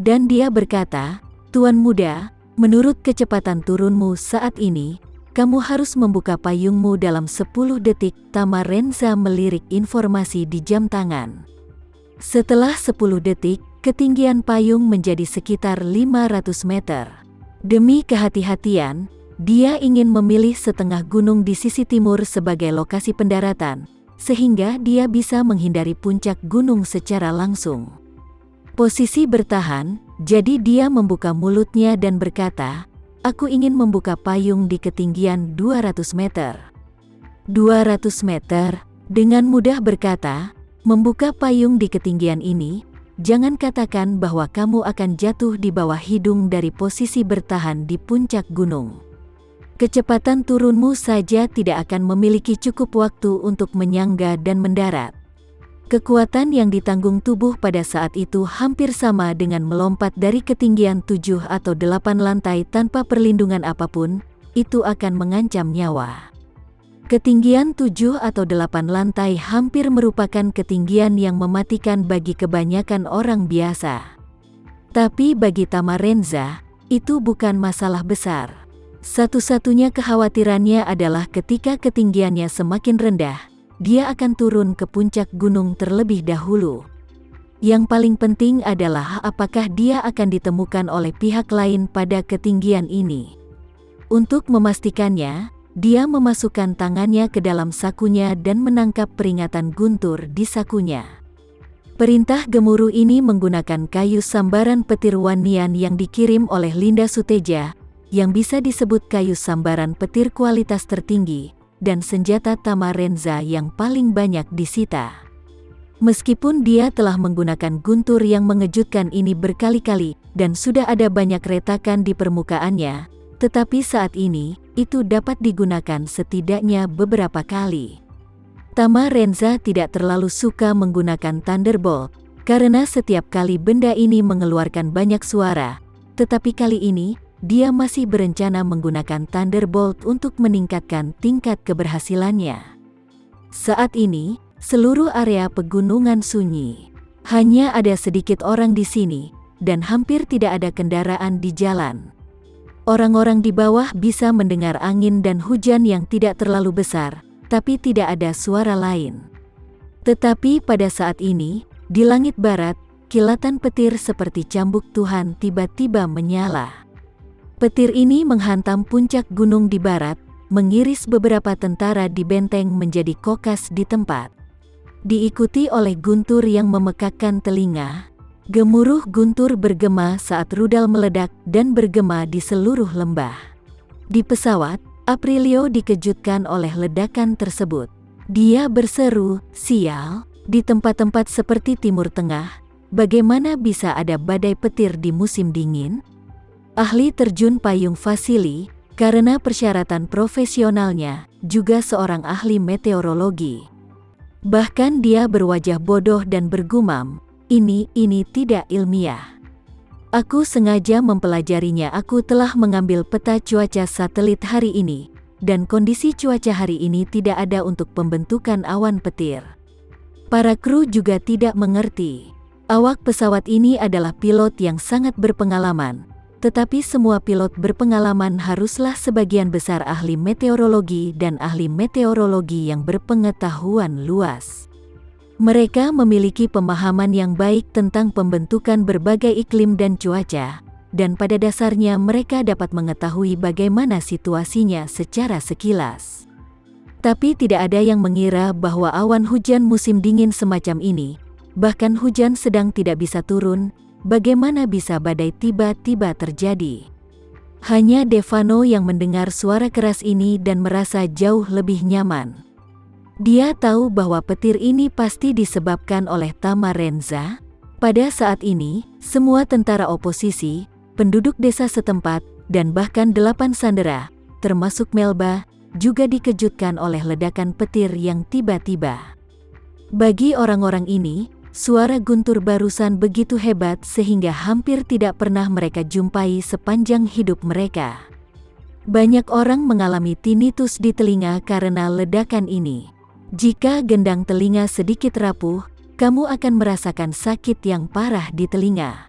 Dan dia berkata, "Tuan muda, menurut kecepatan turunmu saat ini, kamu harus membuka payungmu dalam 10 detik." Tama Renza melirik informasi di jam tangan. Setelah 10 detik, ketinggian payung menjadi sekitar 500 meter. Demi kehati-hatian, dia ingin memilih setengah gunung di sisi timur sebagai lokasi pendaratan, sehingga dia bisa menghindari puncak gunung secara langsung. Posisi bertahan, jadi dia membuka mulutnya dan berkata, "Aku ingin membuka payung di ketinggian 200 meter. 200 meter, dengan mudah berkata, membuka payung di ketinggian ini, jangan katakan bahwa kamu akan jatuh di bawah hidung dari posisi bertahan di puncak gunung. Kecepatan turunmu saja tidak akan memiliki cukup waktu untuk menyangga dan mendarat. Kekuatan yang ditanggung tubuh pada saat itu hampir sama dengan melompat dari ketinggian 7 atau 8 lantai tanpa perlindungan apapun, itu akan mengancam nyawa." Ketinggian 7 atau 8 lantai hampir merupakan ketinggian yang mematikan bagi kebanyakan orang biasa. Tapi bagi Tama Renza, itu bukan masalah besar. Satu-satunya kekhawatirannya adalah ketika ketinggiannya semakin rendah, dia akan turun ke puncak gunung terlebih dahulu. Yang paling penting adalah apakah dia akan ditemukan oleh pihak lain pada ketinggian ini. Untuk memastikannya, dia memasukkan tangannya ke dalam sakunya dan menangkap peringatan guntur di sakunya. Perintah gemuruh ini menggunakan kayu sambaran petir Wanian yang dikirim oleh Linda Suteja, yang bisa disebut kayu sambaran petir kualitas tertinggi, dan senjata Tama Renza yang paling banyak disita. Meskipun dia telah menggunakan guntur yang mengejutkan ini berkali-kali, dan sudah ada banyak retakan di permukaannya, tetapi saat ini, itu dapat digunakan setidaknya beberapa kali. Tama Renza tidak terlalu suka menggunakan Thunderbolt, karena setiap kali benda ini mengeluarkan banyak suara, tetapi kali ini, dia masih berencana menggunakan Thunderbolt untuk meningkatkan tingkat keberhasilannya. Saat ini, seluruh area pegunungan sunyi. Hanya ada sedikit orang di sini, dan hampir tidak ada kendaraan di jalan. Orang-orang di bawah bisa mendengar angin dan hujan yang tidak terlalu besar, tapi tidak ada suara lain. Tetapi pada saat ini, di langit barat, kilatan petir seperti cambuk Tuhan tiba-tiba menyala. Petir ini menghantam puncak gunung di barat, mengiris beberapa tentara di benteng menjadi kokas di tempat. Diikuti oleh guntur yang memekakkan telinga. Gemuruh guntur bergema saat rudal meledak dan bergema di seluruh lembah. Di pesawat, Aprilio dikejutkan oleh ledakan tersebut. Dia berseru, "Sial, di tempat-tempat seperti Timur Tengah, bagaimana bisa ada badai petir di musim dingin?" Ahli terjun payung Vasili, karena persyaratan profesionalnya, juga seorang ahli meteorologi. Bahkan dia berwajah bodoh dan bergumam, ini tidak ilmiah. Aku sengaja mempelajarinya. Aku telah mengambil peta cuaca satelit hari ini, dan kondisi cuaca hari ini tidak ada untuk pembentukan awan petir. Para kru juga tidak mengerti. Awak pesawat ini adalah pilot yang sangat berpengalaman, tetapi semua pilot berpengalaman haruslah sebagian besar ahli meteorologi dan ahli meteorologi yang berpengetahuan luas. Mereka memiliki pemahaman yang baik tentang pembentukan berbagai iklim dan cuaca, dan pada dasarnya mereka dapat mengetahui bagaimana situasinya secara sekilas. Tapi tidak ada yang mengira bahwa awan hujan musim dingin semacam ini, bahkan hujan sedang tidak bisa turun. Bagaimana bisa badai tiba-tiba terjadi? Hanya Devano yang mendengar suara keras ini dan merasa jauh lebih nyaman. Dia tahu bahwa petir ini pasti disebabkan oleh Tama Renza. Pada saat ini, semua tentara oposisi, penduduk desa setempat, dan bahkan 8 sandera, termasuk Melba, juga dikejutkan oleh ledakan petir yang tiba-tiba. Bagi orang-orang ini, suara guntur barusan begitu hebat sehingga hampir tidak pernah mereka jumpai sepanjang hidup mereka. Banyak orang mengalami tinnitus di telinga karena ledakan ini. Jika gendang telinga sedikit rapuh, kamu akan merasakan sakit yang parah di telinga.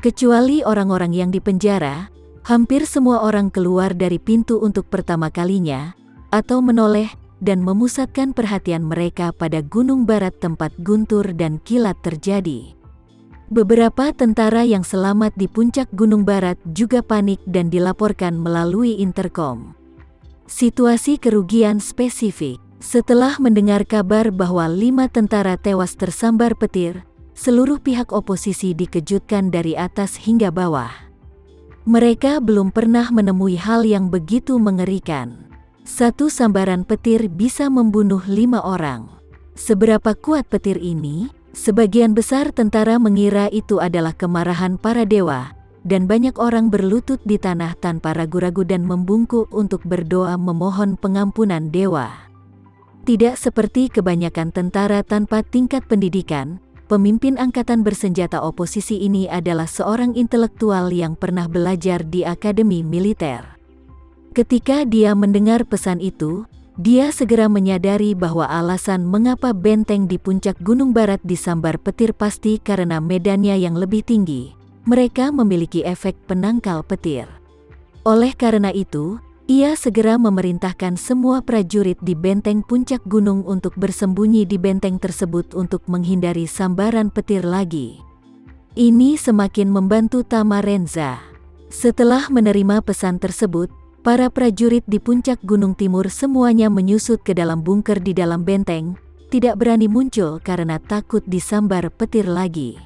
Kecuali orang-orang yang dipenjara, hampir semua orang keluar dari pintu untuk pertama kalinya, atau menoleh dan memusatkan perhatian mereka pada gunung barat tempat guntur dan kilat terjadi. Beberapa tentara yang selamat di puncak gunung barat juga panik dan dilaporkan melalui interkom. Situasi kerugian spesifik. Setelah mendengar kabar bahwa 5 tentara tewas tersambar petir, seluruh pihak oposisi dikejutkan dari atas hingga bawah. Mereka belum pernah menemui hal yang begitu mengerikan. Satu sambaran petir bisa membunuh 5 orang. Seberapa kuat petir ini? Sebagian besar tentara mengira itu adalah kemarahan para dewa, dan banyak orang berlutut di tanah tanpa ragu-ragu dan membungkuk untuk berdoa memohon pengampunan dewa. Tidak seperti kebanyakan tentara tanpa tingkat pendidikan, pemimpin angkatan bersenjata oposisi ini adalah seorang intelektual yang pernah belajar di akademi militer. Ketika dia mendengar pesan itu, dia segera menyadari bahwa alasan mengapa benteng di puncak gunung barat disambar petir pasti karena medannya yang lebih tinggi. Mereka memiliki efek penangkal petir. Oleh karena itu, ia segera memerintahkan semua prajurit di benteng puncak gunung untuk bersembunyi di benteng tersebut untuk menghindari sambaran petir lagi. Ini semakin membantu Tamarenza. Setelah menerima pesan tersebut, para prajurit di puncak gunung timur semuanya menyusut ke dalam bunker di dalam benteng, tidak berani muncul karena takut disambar petir lagi.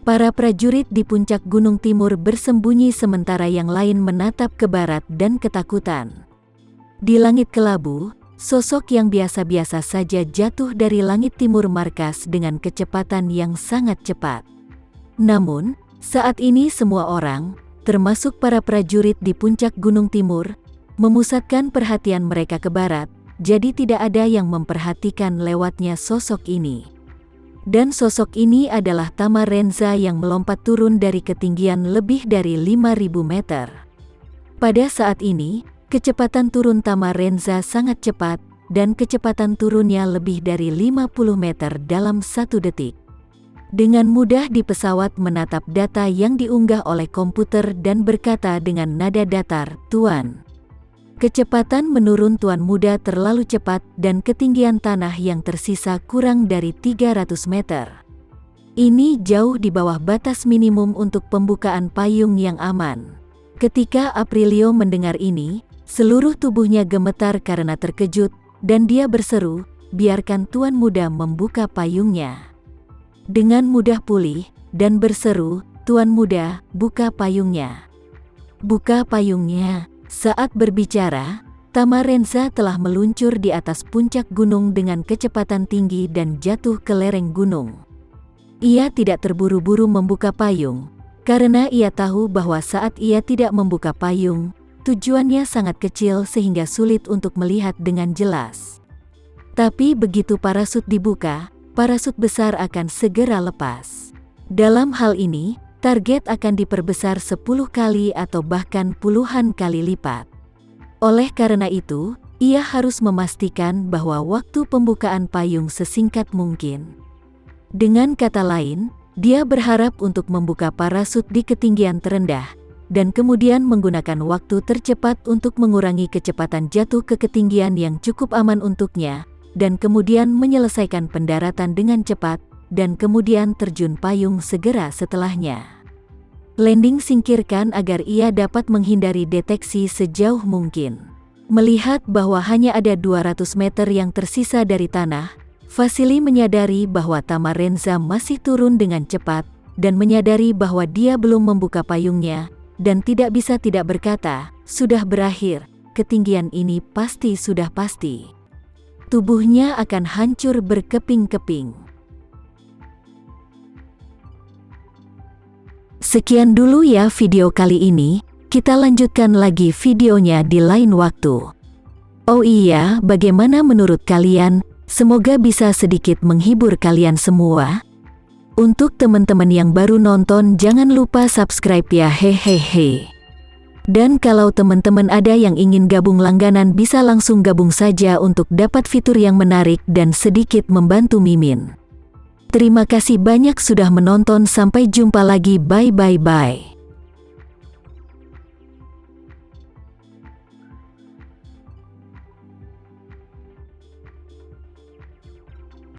Para prajurit di puncak gunung timur bersembunyi sementara yang lain menatap ke barat dan ketakutan. Di langit kelabu, sosok yang biasa-biasa saja jatuh dari langit timur markas dengan kecepatan yang sangat cepat. Namun, saat ini semua orang, termasuk para prajurit di puncak gunung timur, memusatkan perhatian mereka ke barat, jadi tidak ada yang memperhatikan lewatnya sosok ini. Dan sosok ini adalah Tamarenza yang melompat turun dari ketinggian lebih dari 5.000 meter. Pada saat ini, kecepatan turun Tamarenza sangat cepat, dan kecepatan turunnya lebih dari 50 meter dalam 1 detik. Dengan mudah di pesawat menatap data yang diunggah oleh komputer dan berkata dengan nada datar, "Tuan, kecepatan menurun Tuan Muda terlalu cepat dan ketinggian tanah yang tersisa kurang dari 300 meter. Ini jauh di bawah batas minimum untuk pembukaan payung yang aman." Ketika Aprilio mendengar ini, seluruh tubuhnya gemetar karena terkejut, dan dia berseru, "Biarkan Tuan Muda membuka payungnya." Dengan mudah pulih, dan berseru, "Tuan Muda, buka payungnya." Buka payungnya. Saat berbicara, Tamarenza telah meluncur di atas puncak gunung dengan kecepatan tinggi dan jatuh ke lereng gunung. Ia tidak terburu-buru membuka payung, karena ia tahu bahwa saat ia tidak membuka payung, tujuannya sangat kecil sehingga sulit untuk melihat dengan jelas. Tapi begitu parasut dibuka, parasut besar akan segera lepas. Dalam hal ini, target akan diperbesar 10 kali atau bahkan puluhan kali lipat. Oleh karena itu, ia harus memastikan bahwa waktu pembukaan payung sesingkat mungkin. Dengan kata lain, dia berharap untuk membuka parasut di ketinggian terendah, dan kemudian menggunakan waktu tercepat untuk mengurangi kecepatan jatuh ke ketinggian yang cukup aman untuknya, dan kemudian menyelesaikan pendaratan dengan cepat, dan kemudian terjun payung segera setelahnya. Landing singkirkan agar ia dapat menghindari deteksi sejauh mungkin. Melihat bahwa hanya ada 200 meter yang tersisa dari tanah, Vasily menyadari bahwa Tamarenza masih turun dengan cepat, dan menyadari bahwa dia belum membuka payungnya, dan tidak bisa tidak berkata, "Sudah berakhir, ketinggian ini pasti sudah pasti." Tubuhnya akan hancur berkeping-keping. Sekian dulu ya video kali ini, kita lanjutkan lagi videonya di lain waktu. Oh iya, bagaimana menurut kalian? Semoga bisa sedikit menghibur kalian semua. Untuk teman-teman yang baru nonton, jangan lupa subscribe ya, hehehe. Dan kalau teman-teman ada yang ingin gabung langganan, bisa langsung gabung saja untuk dapat fitur yang menarik dan sedikit membantu Mimin. Terima kasih banyak sudah menonton, sampai jumpa lagi, bye bye bye.